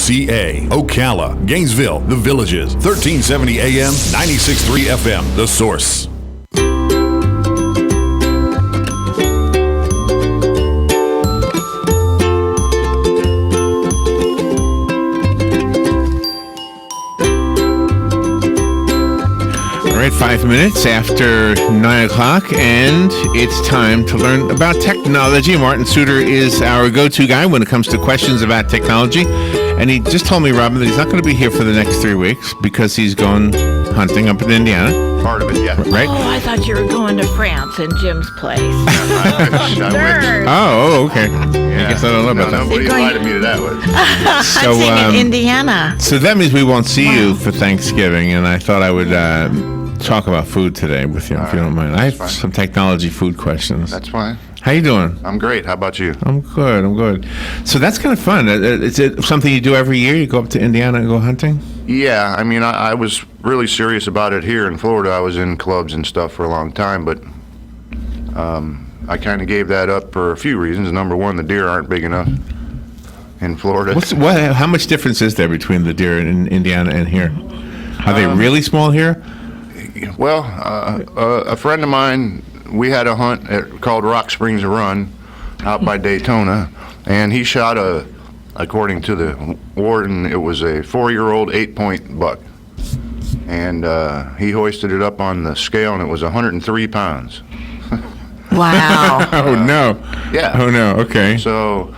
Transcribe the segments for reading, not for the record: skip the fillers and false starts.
Ocala, Gainesville, The Villages, 1370 AM, 96.3 FM, The Source. All right, 5 minutes after 9 o'clock, and it's time to learn about technology. Martin Suter is our go-to guy when it comes to questions about technology. And he just told me, Robin, that he's not going to be here for the next 3 weeks because he's going hunting up in Indiana. Part of it, yeah. Right? Oh, I thought you were going to France in Jim's place. I Oh, okay. Yeah. I guess I don't know about that. Nobody invited me to that one. Hunting in Indiana. So that means we won't see you for Thanksgiving, and I thought I would talk about food today with you, if you don't mind. I have some technology food questions. That's fine. How you doing? I'm great. How about you? I'm good. So that's kind of fun. Is it something you do every year? You go up to Indiana and go hunting? Yeah, I mean, I was really serious about it here in Florida. I was in clubs and stuff for a long time, but I kind of gave that up for a few reasons. Number one, the deer aren't big enough in Florida. How much difference is there between the deer in Indiana and here? Are they really small here? Well, a friend of mine, we had a hunt called Rock Springs Run out by Daytona, and he shot according to the warden, it was a 4-year-old 8-point buck. And he hoisted it up on the scale, and it was 103 pounds. Wow. Oh, no. Yeah. Oh, no. Okay. So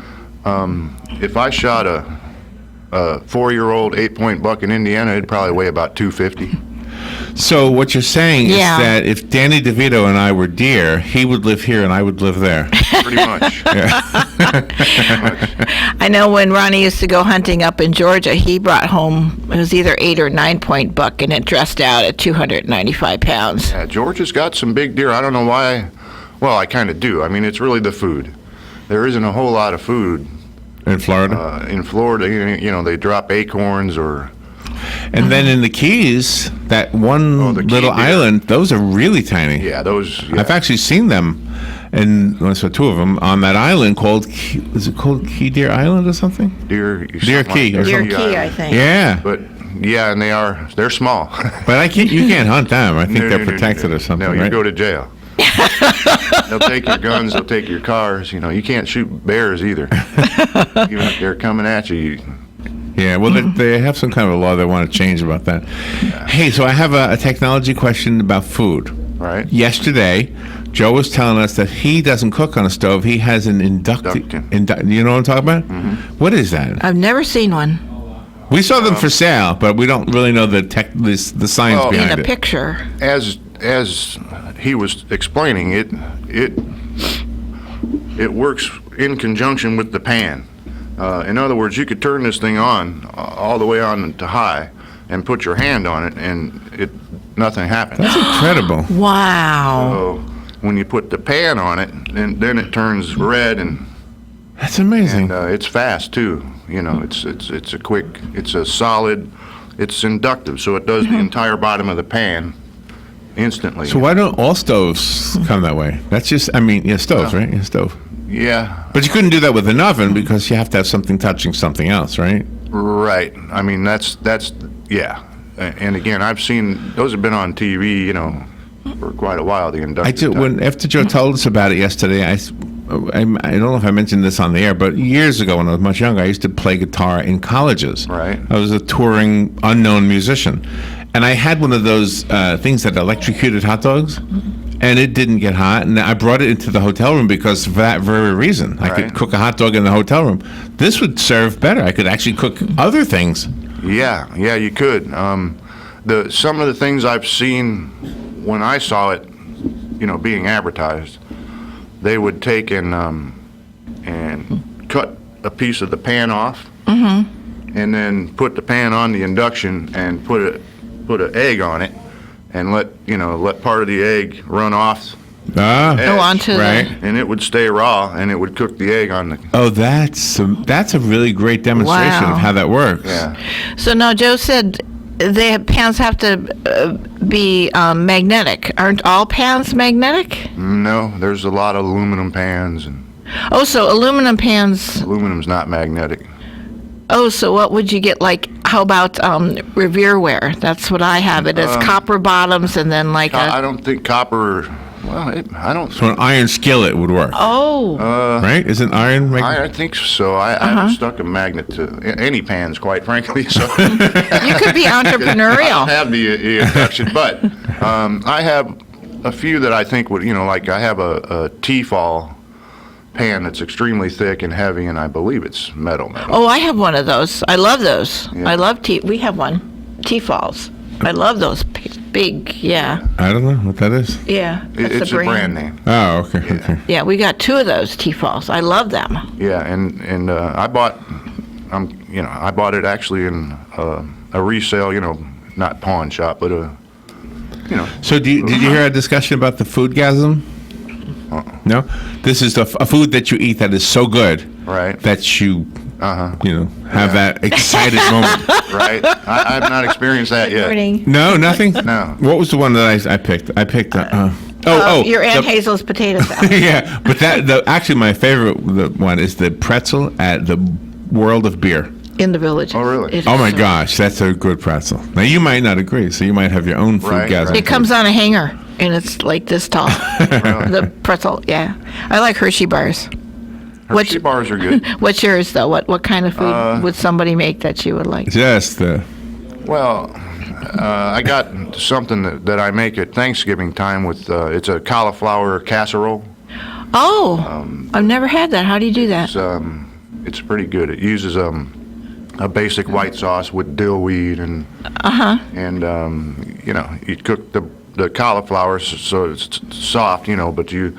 if I shot a 4-year-old 8-point buck in Indiana, it'd probably weigh about 250. So what you're saying is Yeah. that if Danny DeVito and I were deer, he would live here and I would live there. Pretty much. I know when Ronnie used to go hunting up in Georgia, he brought home, it was either 8 or 9-point buck, and it dressed out at 295 pounds. Yeah, Georgia's got some big deer. I don't know why. Well, I kind of do. I mean, it's really the food. There isn't a whole lot of food In Florida? in Florida. You know, they drop acorns or... And then in the Keys, that one the key little deer. island, those are really tiny. Yeah, those... Yeah. I've actually seen them, and I saw 2 of them on that island called, is it called Key Deer Island or something? Deer Key or Deer something. Key, I think. Yeah, But, yeah, and they're small. but you can't hunt them. I think they're protected or something, No, you right? go to jail. They'll take your guns, they'll take your cars. You know, you can't shoot bears either. Even if they're coming at you. Yeah, well, they have some kind of a law they want to change about that. Yeah. Hey, so I have a technology question about food. Right? Yesterday, Joe was telling us that he doesn't cook on a stove. He has an induction. You know what I'm talking about? Mm-hmm. What is that? I've never seen one We saw them for sale, but we don't really know the science Oh. behind in a it. picture. As he was explaining, it works in conjunction with the pan. In other words, you could turn this thing on all the way on to high and put your hand on it, and nothing happens. That's incredible. Wow. So when you put the pan on it, and then it turns red, and That's amazing. it's fast too. You know, it's a quick, it's a solid, it's inductive, so it does the entire bottom of the pan instantly. So why don't all stoves come that way? That's just, stoves, right? Yeah, stove. Yeah. But you couldn't do that with an oven because you have to have something touching something else, right? Right. I mean, that's yeah. And again, I've seen those have been on TV, you know, for quite a while. The inductive. I do. After Joe told us about it yesterday, I don't know if I mentioned this on the air, but years ago when I was much younger, I used to play guitar in colleges. Right. I was a touring unknown musician, and I had one of those things that electrocuted hot dogs. And it didn't get hot, and I brought it into the hotel room because for that very reason. I could cook a hot dog in the hotel room. This would serve better. I could actually cook other things. Yeah, you could. Some of the things I've seen when I saw it, you know, being advertised, they would take and cut a piece of the pan off, and then put the pan on the induction and put an egg on it. And let part of the egg run off. Go on to right. And it would stay raw, and it would cook the egg on the. Oh, that's a really great demonstration Wow. of how that works. Yeah. So now Joe said pans have to be magnetic. Aren't all pans magnetic? No, there's a lot of aluminum pans, and Oh, so aluminum pans. aluminum's not magnetic. Oh, so what would you get? Like, how about Revereware? That's what I have. It is copper bottoms and then like I don't think copper. Well, I don't. So an iron skillet would work. Oh. Right? Isn't iron? I think so. I haven't stuck a magnet to any pans, quite frankly. So You could be I entrepreneurial. don't have the induction, but I have a few that I think would, like I have a T-fall pan that's extremely thick and heavy, and I believe it's metal. Oh, I have one of those. I love those. Yeah. I love We have one. T-falls. I love those big. Yeah. I don't know what that is. Yeah. That's It's the a brand name. Oh, okay. Okay. Yeah, we got 2 of those T-falls. I love them. Yeah, and I bought, I bought it actually in a resale, not pawn shop, but So did you hear a discussion about the foodgasm? No? This is a food that you eat that is so good right, that you, have that excited moment. right. I've not experienced that yet. Morning. No, nothing? No. What was the one that I picked? I picked, Your Aunt the- Hazel's potato salad. yeah, but actually my favorite one is the pretzel at the World of Beer. In the village. Oh, really? It is Oh my so- gosh, that's a good pretzel. Now you might not agree, so you might have your own Right, foodgasm. right. It comes on a hanger, and it's like this tall. The pretzel, yeah. I like Hershey bars. Hershey bars are good. What's yours, though? What kind of food would somebody make that you would like? Just the. Well, I got something that I make at Thanksgiving time with, it's a cauliflower casserole. Oh, I've never had that. How do you do that? It's pretty good. It uses a basic white sauce with dill weed and you cook the cauliflower so it's soft, but you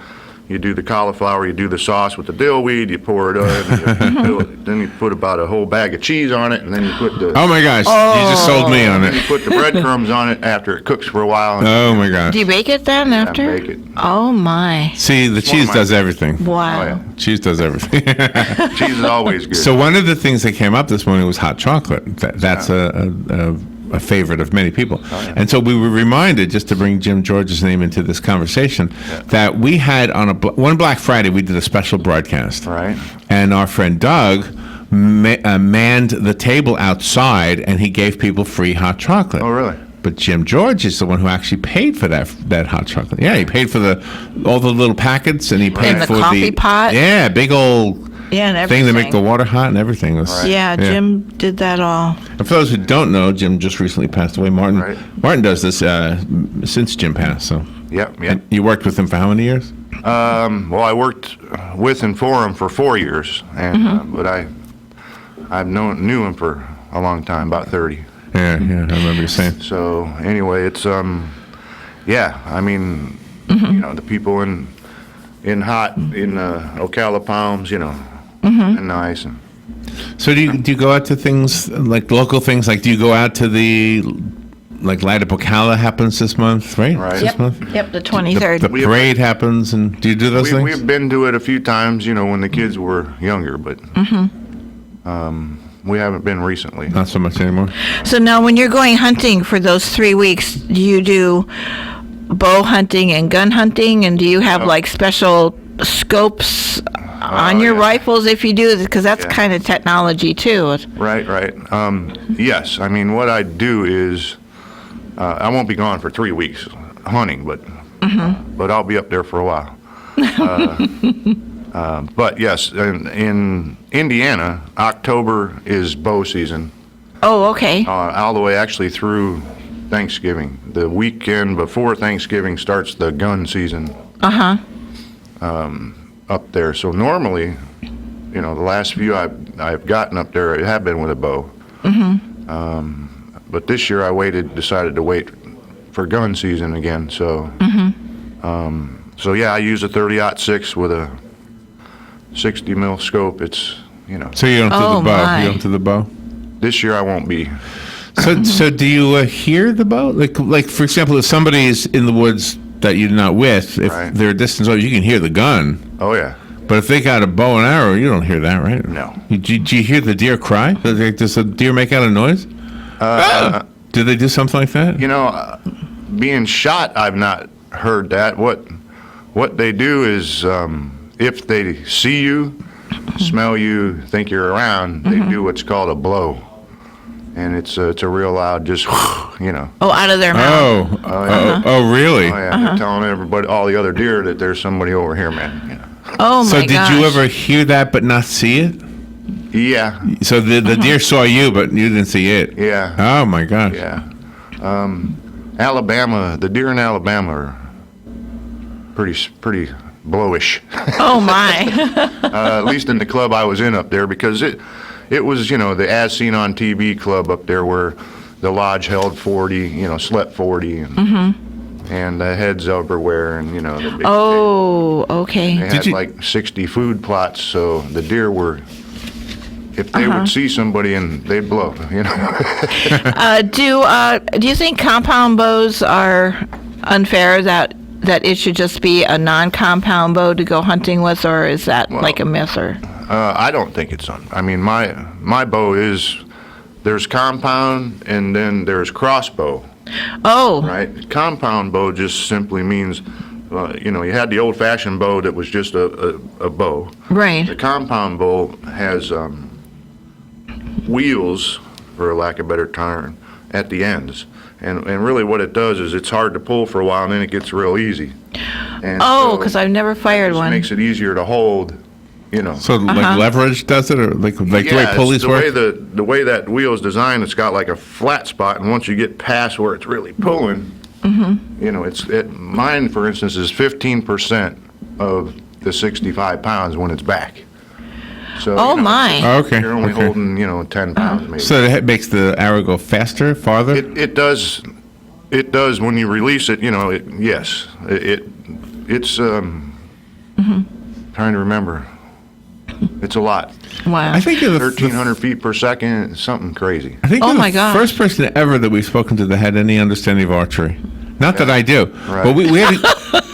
do the cauliflower, you do the sauce with the dill weed, you pour it on, then you put about a whole bag of cheese on it, and then you put the Oh my gosh, you just sold me on then you it. put the breadcrumbs on it after it cooks for a while. And Oh my gosh. Do you bake it then after? bake it. Oh my! See, the one cheese of my- does everything. Wow. Oh, yeah. Cheese does everything. Cheese is always good. So one of the things that came up this morning was hot chocolate. That's a favorite of many people. yeah. And so we were reminded, just to bring Jim George's name into this conversation, that we had on one Black Friday, we did a special broadcast. Right. And our friend Doug manned the table outside, and he gave people free hot chocolate. Oh, really? But Jim George is the one who actually paid for that hot chocolate. Yeah, he paid for all the little packets, and he paid And the for coffee pot? Yeah, big old Yeah, and thing to everything. make the water hot and everything. Was, Yeah, Jim did that all. And for those who don't know, Jim just recently passed away. Martin does this since Jim passed. So Yep. And you worked with him for how many years? Well, I worked with and for him for 4 years, and but I've knew him for a long time, about 30. Yeah, I remember you saying. So anyway, it's I mean, the people in Ocala Palms, and nice. And So do you go out to things like local things? Like do you go out to the Light Up Ocala happens this month, right? Right. This month? Yep, the 23rd. The parade happens, and do you do those things? we've been to it a few times, when the kids were younger, but we haven't been recently. Not so much anymore. So now when you're going hunting for those 3 weeks, do you do bow hunting and gun hunting? And do you have like special scopes on your yeah. rifles if you do? Because that's Yeah. kind of technology too. Right. Yes, I mean, what I do is, I won't be gone for 3 weeks hunting, but I'll be up there for a while. But yes, in Indiana, October is bow season, Oh, okay. all the way actually through Thanksgiving. The weekend before Thanksgiving starts the gun season Uh-huh. up there. So normally, the last few I've gotten up there have been with a bow. But this year I decided to wait for gun season again. So, so yeah, I use a 30-06 with a 60 mil scope. It's So you don't do Oh, the bow. my. You don't do the bow. this year I won't be. So do you hear the bow? Like for example, if somebody is in the woods that you're not with, if Right. they're a distance away, you can hear the gun. Oh yeah. But if they got a bow and arrow, you don't hear that, right? No. Do you hear the deer cry? Does a deer make out a noise? Do they do something like that? Being shot, I've not heard that. What they do is, if they see you, smell you, think you're around, they do what's called a blow. And it's a real loud, just, you know. Oh, out of their mouth. Oh, really? Oh, yeah, they're telling everybody, all the other deer, that there's somebody over here, man. You know. Oh, my So did gosh. you ever hear that but not see it? Yeah, So the deer saw you, but you didn't see it? yeah, Oh, my gosh. yeah. Alabama, the deer in Alabama are pretty blowish. Oh, my. At least in the club I was in up there, because it was, you know, the As Seen on TV club up there, where the lodge held 40, you know, slept 40, and the heads everywhere, and, you know, the big Oh, okay. they had like 60 food plots, so the deer were, if they would see somebody, and they'd blow, you know. Do you think compound bows are unfair, that it should just be a non-compound bow to go hunting with, or is that like a myth? Or I don't think it's I mean, my bow is, there's compound and then there's crossbow, oh, right? Compound bow just simply means, you know, you had the old-fashioned bow that was just a bow. The right. compound bow has wheels, for lack of a better term, at the ends. And really what it does is, it's hard to pull for a while, and then it gets real easy. And Oh, so because I've never fired it just one. makes it easier to hold, you know. So like leverage does it, or like the way Yeah, pulleys it's work? the way that wheel is designed, it's got like a flat spot, and once you get past where it's really pulling, you know, mine, for instance, is 15% of the 65 pounds when it's back. So, Oh, you know, my. Oh, okay. You're only okay. holding, you know, 10 pounds maybe. So that makes the arrow go faster, farther? It does. It does when you release it. You know. Yes. It's. Trying to remember. It's a lot. Wow. I think you're the 1,300 feet per second. Something crazy. I think Oh you're my the gosh. first person ever that we've spoken to that had any understanding of archery. Not that I do, Right. but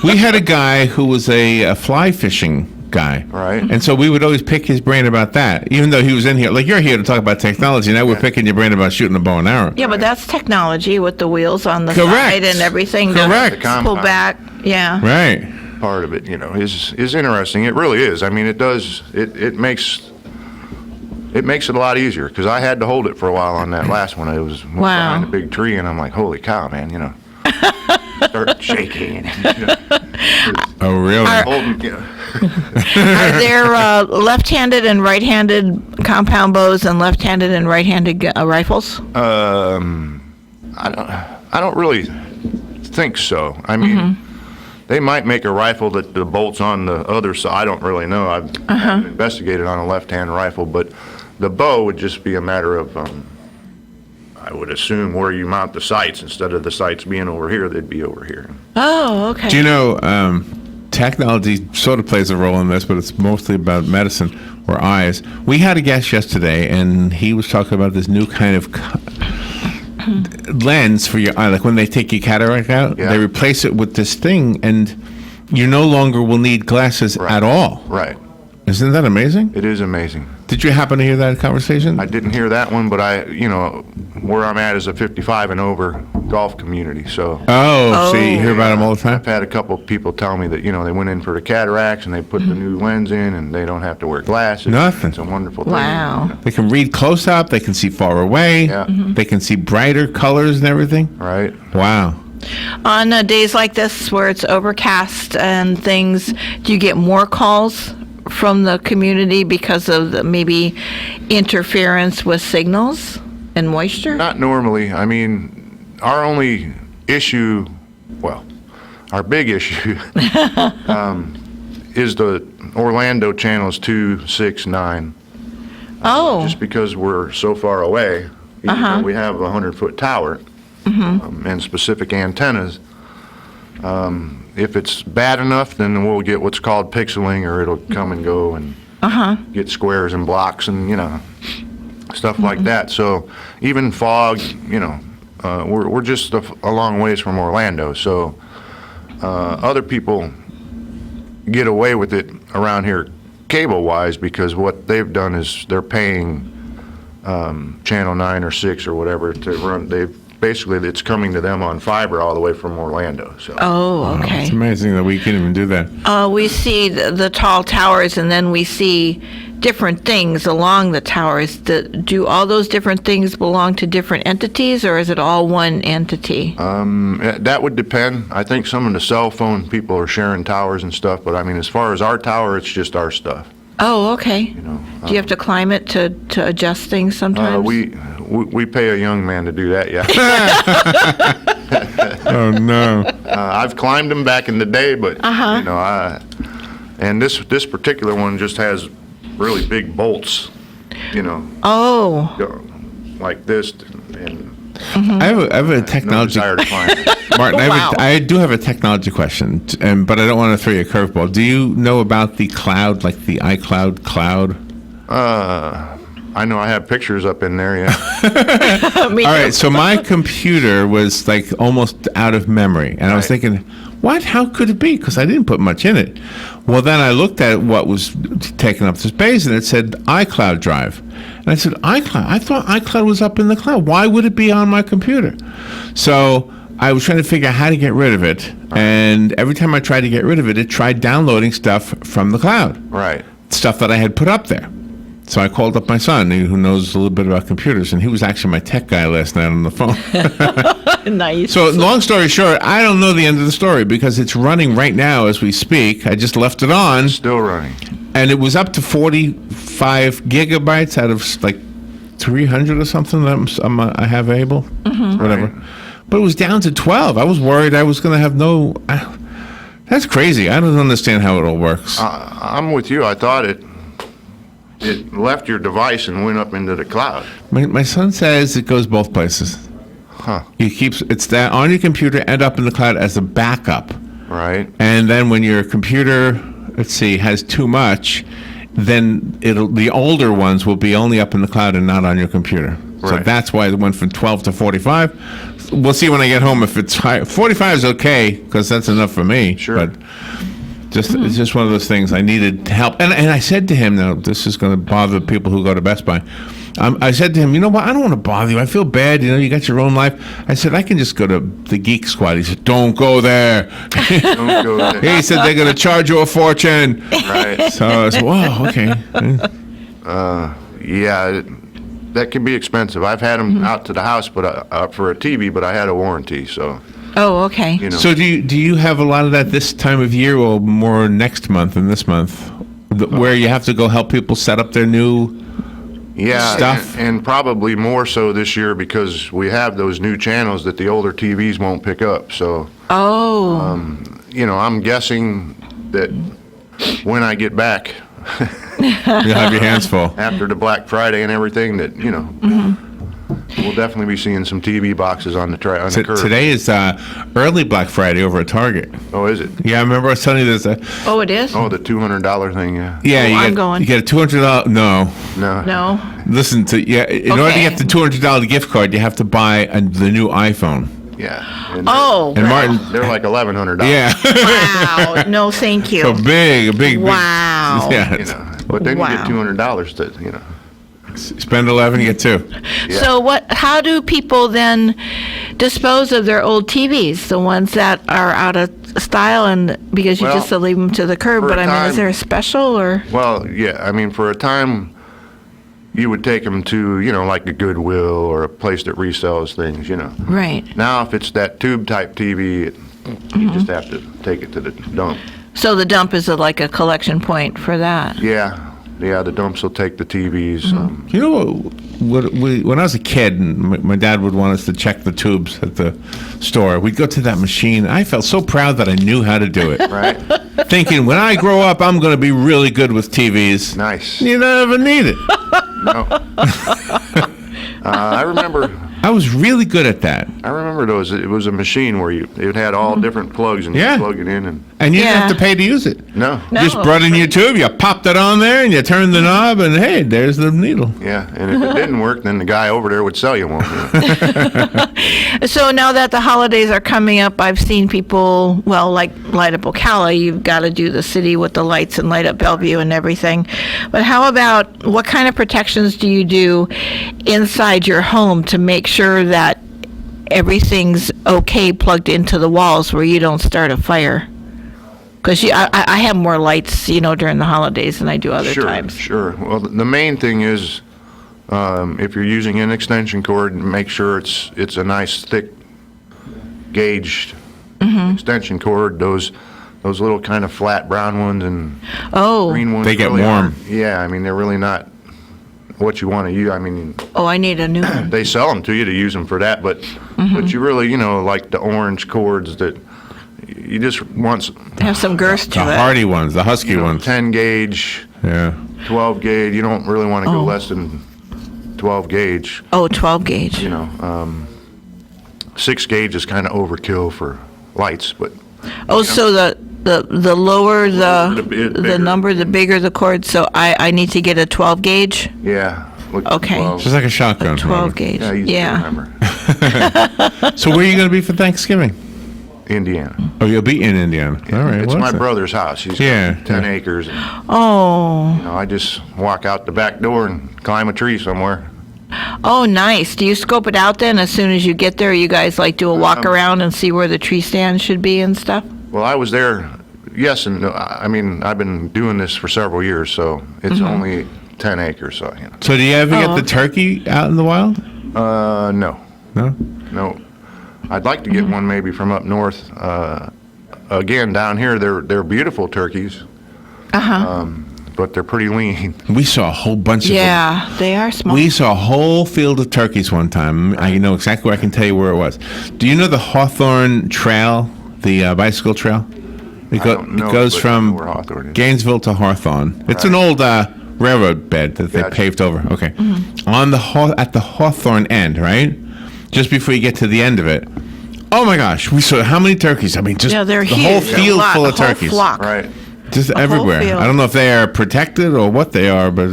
we had a guy who was a fly fishing guy, Right. And so we would always pick his brain about that, even though he was in here. Like, you're here to talk about technology, now we're picking your brain about shooting a bow and arrow. Yeah, but that's technology with the wheels on the Correct. side and everything Correct. to pull back. Yeah. Right. Part of it, you know, is interesting. It really is. I mean, it does. It makes it a lot easier, because I had to hold it for a while on that last one. It was behind a big tree, and I'm like, holy cow, man, you know. Start shaking. And, you know, Oh, really? holding, you know. Are there left-handed and right-handed compound bows and left-handed and right-handed rifles? I don't really think so. I mean, they might make a rifle that the bolt's on the other side. I don't really know. I haven't investigated on a left-hand rifle, but the bow would just be a matter of, I would assume, where you mount the sights. Instead of the sights being over here, they'd be over here. Oh, okay. Do you know, technology sort of plays a role in this, but it's mostly about medicine or eyes. We had a guest yesterday, and he was talking about this new kind of lens for your eye. Like when they take your cataract out, Yeah. they replace it with this thing, and you no longer will need glasses at all. Right. Isn't that amazing? It is amazing. Did you happen to hear that conversation? I didn't hear that one, but you know, where I'm at is a 55 and over golf community, so. Oh, see, you hear about them all the time? I've had a couple of people tell me that, you know, they went in for the cataracts and they put the new lens in and they don't have to wear glasses. Nothing. It's a wonderful thing. Wow. They can read close up, they can see far away, Yeah. they can see brighter colors and everything. Right. Wow. On days like this where it's overcast and things, do you get more calls from the community because of maybe interference with signals and moisture? Not normally. I mean, our only issue, well, our big issue is the Orlando channels 2, 6, 9. Oh, Just because we're so far away, even though we have a 100-foot tower and specific antennas, if it's bad enough, then we'll get what's called pixeling, or it'll come and go and get squares and blocks and, you know, stuff like that. So even fog, you know, we're just a long ways from Orlando. So other people get away with it around here cable-wise, because what they've done is they're paying Channel 9 or 6 or whatever to run. Basically, it's coming to them on fiber all the way from Orlando. So. oh, It's okay. amazing that we can even do that. We see the tall towers, and then we see different things along the towers. Do all those different things belong to different entities, or is it all one entity? That would depend. I think some of the cell phone people are sharing towers and stuff, but I mean, as far as our tower, it's just our stuff. Oh, okay. know, Do you have to climb it to adjust things sometimes? We pay a young man to do that, yeah. Oh, no. I've climbed them back in the day, but, you know, and this particular one just has really big bolts, you know, Oh, go like this, and I have a no technology... desire to climb it. Martin, Wow. I do have a technology question, but I don't want to throw you a curveball. Do you know about the cloud, like the iCloud cloud? I know I have pictures up in there, yeah. me All too. right, so my computer was like almost out of memory, and I was Right. thinking, what? How could it be? Because I didn't put much in it. Well, then I looked at what was taking up the space, and it said iCloud drive. And I said, iCloud? I thought iCloud was up in the cloud. Why would it be on my computer? So I was trying to figure out how to get rid of it, and every time I tried to get rid of it, it tried downloading stuff from the cloud, Right. stuff that I had put up there. So I called up my son, who knows a little bit about computers, and he was actually my tech guy last night on the phone. Nice. So long story short, I don't know the end of the story because it's running right now as we speak. I just left it on, Still running. and it was up to 45 gigabytes out of like 300 or something that I have able, whatever. Right. But it was down to 12. I was worried I was going to have no... that's crazy. I don't understand how it all works. I'm with you. I thought it left your device and went up into the cloud. My son says it goes both places. Huh. It's that on your computer and up in the cloud as a backup. Right. And then when your computer, has too much, then the older ones will be only up in the cloud and not on your computer. So Right. that's why it went from 12 to 45. We'll see when I get home if it's high. 45 is okay because that's enough for me. Sure. But it's just one of those things. I needed help, and I said to him, now this is going to bother people who go to Best Buy. I said to him, you know what? I don't want to bother you. I feel bad. You know, you got your own life. I said I can just go to the Geek Squad. He said, don't go there. Don't go there. He said they're going to charge you a fortune. Right. So I said, wow, okay. Yeah, that can be expensive. I've had them out to the house, but for a TV, but I had a warranty, so Oh, okay. you know. So do you have a lot of that this time of year, or more next month than this month, where you have to go help people set up their new? Yeah, stuff? and probably more so this year because we have those new channels that the older TVs won't pick up. So, Oh, you know, I'm guessing that when I get back You'll have your hands full. after the Black Friday and everything, that you know, we'll definitely be seeing some TV boxes on the curb. Today is early Black Friday over at Target. Oh, is it? Yeah, I remember I was telling you this. oh, it is? Oh, the $200 thing. Yeah. Yeah, Oh, I'm get, going. you get a $200. No, No. No. listen to in order to Okay. get the $200 gift card, you have to buy the new iPhone. Yeah. And Oh, And Martin, they're like $1,100. yeah, wow. No, thank you. a big. Wow. Yeah, You know, but then Wow. you get $200 to spend 11, you get 2. Yeah. So how do people then dispose of their old TVs, the ones that are out of style, and because you Well, just leave them to the curb? for But a I mean, time- is there a special or? Well, yeah, I mean, for a time, you would take them to, you know, like a Goodwill or a place that resells things, you know. Right. Now, if it's that tube-type TV, you just have to take it to the dump. So the dump is like a collection point for that. Yeah, the dumps will take the TVs. You know when I was a kid, and my dad would want us to check the tubes at the store. We'd go to that machine. I felt so proud that I knew how to do it. Right? Thinking, when I grow up, I'm going to be really good with TVs. Nice. You don't ever need it. No. I remember I was really good at that. those. It was a machine where it had all different plugs, and Yeah. you plug it in, and And you didn't Yeah. have to pay to use it. no. You just brought in your tube, you popped it on there, and you turned the knob, and hey, there's the needle. Yeah, and if it didn't work, then the guy over there would sell you one. You know? So now that the holidays are coming up, I've seen people, well, like light up Ocala, you've got to do the city with the lights and light up Bellevue and everything. But how about, what kind of protections do you do inside your home to make sure that everything's okay plugged into the walls where you don't start a fire? Because I have more lights, during the holidays than I do other times. Sure. Well, the main thing is, if you're using an extension cord, make sure it's a nice thick gauged extension cord. Those little kind of flat brown ones and green ones. They get really warm. Yeah, I mean they're really not what you want to use. I mean, I need a new one. they sell them to you to use them for that, but you really, like the orange cords that you just want. Have some girth to The it. hardy ones, the husky ones. 10 gauge, Yeah. 12 gauge. You don't really want to go less than 12 gauge. 12 gauge. 6 gauge is kind of overkill for lights, but So the lower the bigger. number, the bigger the cord. So I need to get a 12 gauge. yeah. Look at Okay. 12. Just like a shotgun. 12 gauge. Yeah, easy to remember. So where are you going to be for Thanksgiving? Indiana. Oh, you'll be in Indiana. All right. It's well, my that's a- brother's house. He's Yeah, got 10 yeah. acres. And, Oh. I just walk out the back door and climb a tree somewhere. Oh, nice. Do you scope it out then as soon as you get there? You guys do a walk around and see where the tree stand should be and stuff? Well, I was there, yes and no. I mean, I've been doing this for several years, so it's only 10 acres. So, So do you ever get the okay. turkey out in the wild? no. No? No. I'd like to get one maybe from up north. Again, down here, they're beautiful turkeys, but they're pretty lean. We saw a whole bunch of them. Yeah, they are small. We saw a whole field of turkeys one time. I know exactly where I can tell you where it was. Do you know the Hawthorne Trail, the bicycle trail? It don't know, it goes but I know from where Hawthorne is. Gainesville to Hawthorne. It's an old railroad bed that they Gotcha. paved over. Okay. On the at the Hawthorne end, right? Just before you get to the end of it. Oh my gosh, we saw how many turkeys? I mean, just Yeah, they're the huge. whole A field lot, full a of whole turkeys. flock. Right. Just whole everywhere. field. I don't know if they are protected or what they are, but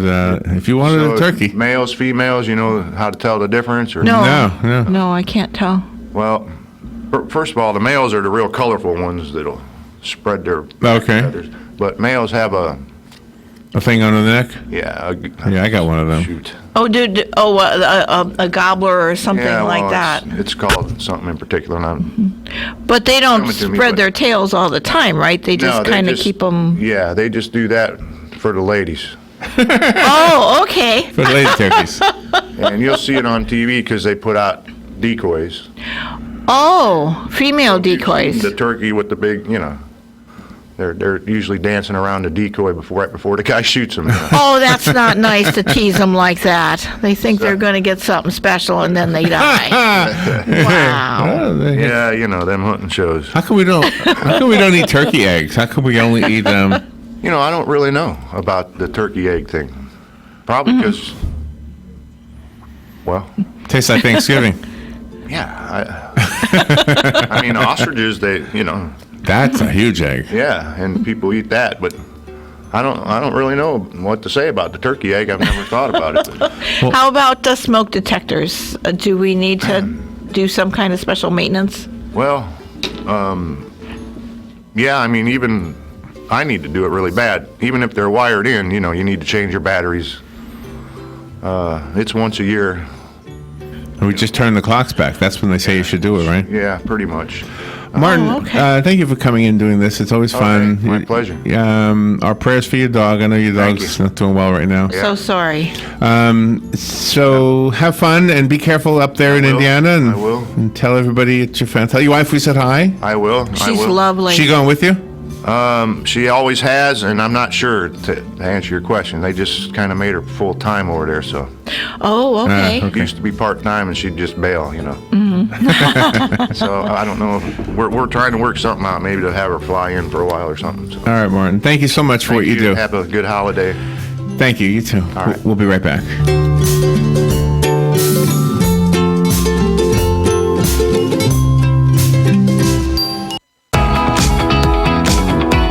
if you wanted a turkey. Males, females, you know how to tell the difference? Or? No. No. No, I can't tell. Well, first of all, the males are the real colorful ones that'll spread their Okay. feathers. But males have a thing on the neck? yeah. Yeah, I got one of them. Shoot. Oh, a gobbler or something Yeah, like well, that. It's called something in particular. And I'm, But they don't Coming to me, spread but- their tails all the time, right? They just they kind of just- keep them. Yeah, they just do that for the ladies. Oh, okay. For the lady turkeys. And you'll see it on TV because they put out decoys. Oh, female The decoys. turkey with the big, they're usually dancing around the decoy right before the guy shoots them. Oh, that's not nice to tease them like that. They think they're going to get something special and then they die. Wow. Oh, Yeah, them hunting shows. How come we don't eat turkey eggs? How come we only eat them? I don't really know about the turkey egg thing. Probably because, well, Tastes like Thanksgiving. yeah. I mean, ostriches, That's a huge egg. yeah, and people eat that, but I don't really know what to say about the turkey egg. I've never thought about it. But How about the smoke detectors? Do we need to do some kind of special maintenance? well, yeah, I mean, even I need to do it really bad. Even if they're wired in, you need to change your batteries. It's once a year. We just turn the clocks back. That's when they say you should do it, right? Yeah, pretty much. Martin, okay. thank you for coming in and doing this. It's always fun. my pleasure. Our prayers for your dog. I know your Thank dog's you. not doing well right now. So sorry. So have fun and be careful up there in will. Indiana. And, I will. And tell everybody at your friends. Tell your wife we said hi. I will. I She's will. lovely. She going with you? She always has, and I'm not sure to answer your question. They just kind of made her full time over there, so Oh, okay. Okay. used to be part time, and she'd just bail, So I don't know. We're trying to work something out, maybe to have her fly in for a while or something. So. All right, Martin. Thank you so much for what you do. Have a good holiday. Thank you. You too. right. We'll be right back.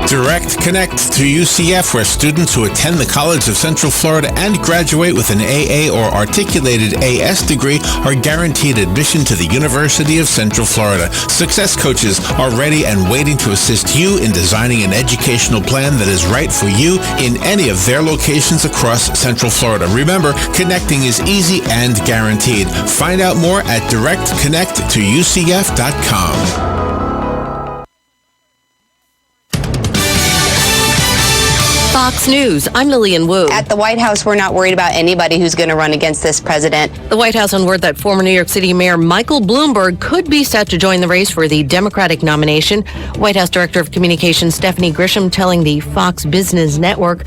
Direct Connect to UCF, where students who attend the College of Central Florida and graduate with an AA or articulated AS degree are guaranteed admission to the University of Central Florida. Success coaches are ready and waiting to assist you in designing an educational plan that is right for you in any of their locations across Central Florida. Remember, connecting is easy and guaranteed. Find out more at directconnecttoUCF.com. Fox News, I'm Lillian Wu. At the White House, we're not worried about anybody who's going to run against this president. The White House on word that former New York City Mayor Michael Bloomberg could be set to join the race for the Democratic nomination. White House Director of Communications Stephanie Grisham telling the Fox Business Network